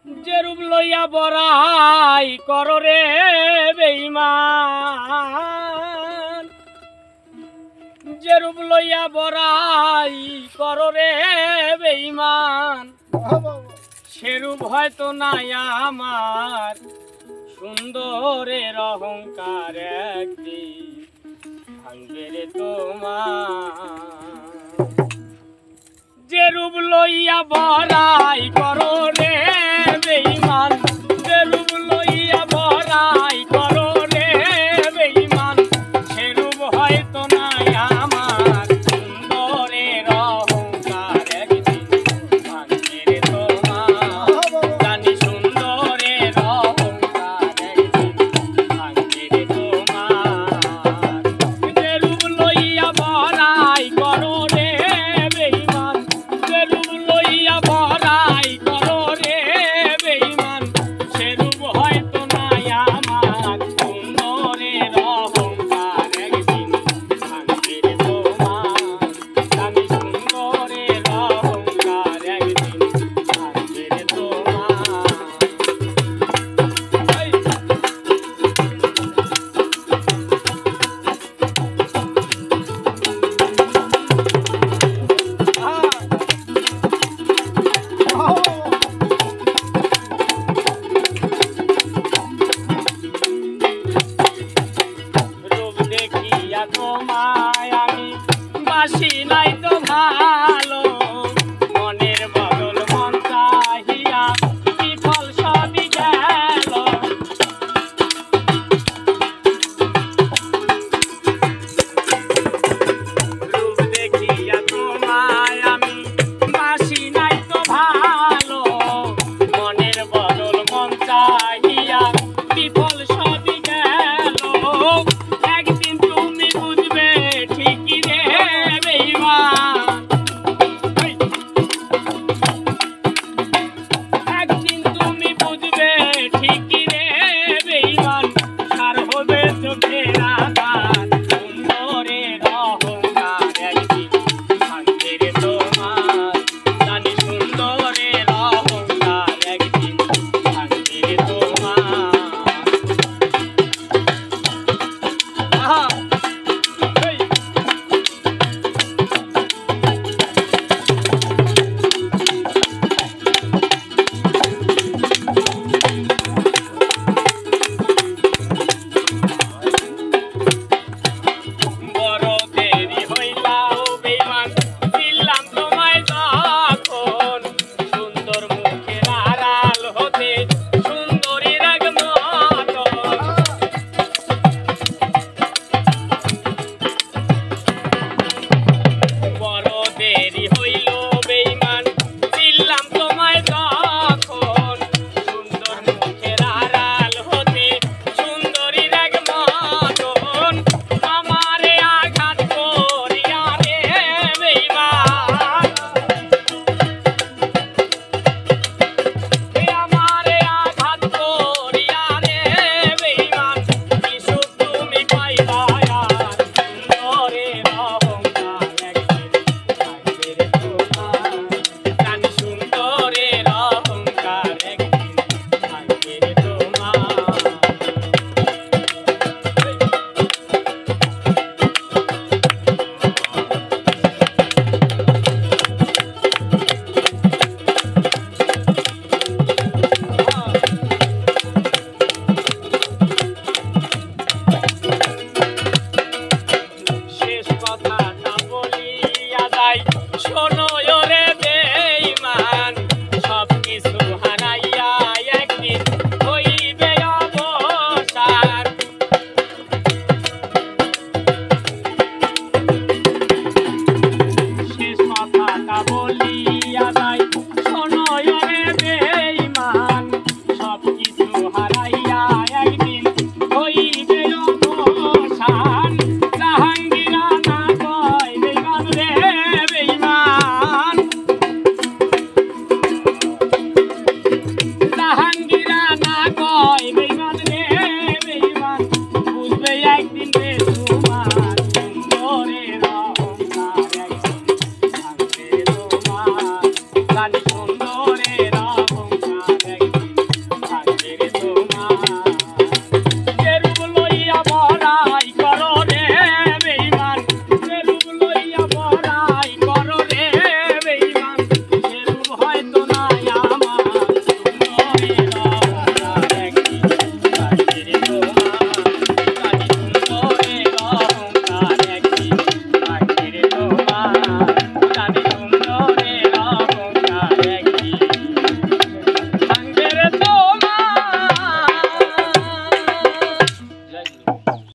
যে রূপ লইয়া বড়াই করো রে বেঈমান, যে রূপ লইয়া বড়াই করো রে বেঈমান, সেরূপ হয়তো নাই আমার সুন্দরের অহংকার একদিন ভাঙবে রে তোমার। যে রূপ লইয়া বড়াই করো রে বেঈমান, যে রূপ লইয়া বড়াই করো রে বেঈমান, সেরূপ হয়তো নাই আমার সুন্দরের অহংকার একদিন ভাঙবে রে তোমার। জানি সুন্দরের অহংকার একদিন ভাঙবে রে তোমার। যে রূপ লইয়া বড়াই করো রে বেঈমান, যে রূপ লইয়া বড়াই করো রে বেঈমান, সেরূপ হয়তো নাই আমার সুন্দরের অহংকার একদিন ভাঙবে রে তোমার। আমি সুন্দরের অহংকার একদিন ভাঙবে রে তোমার।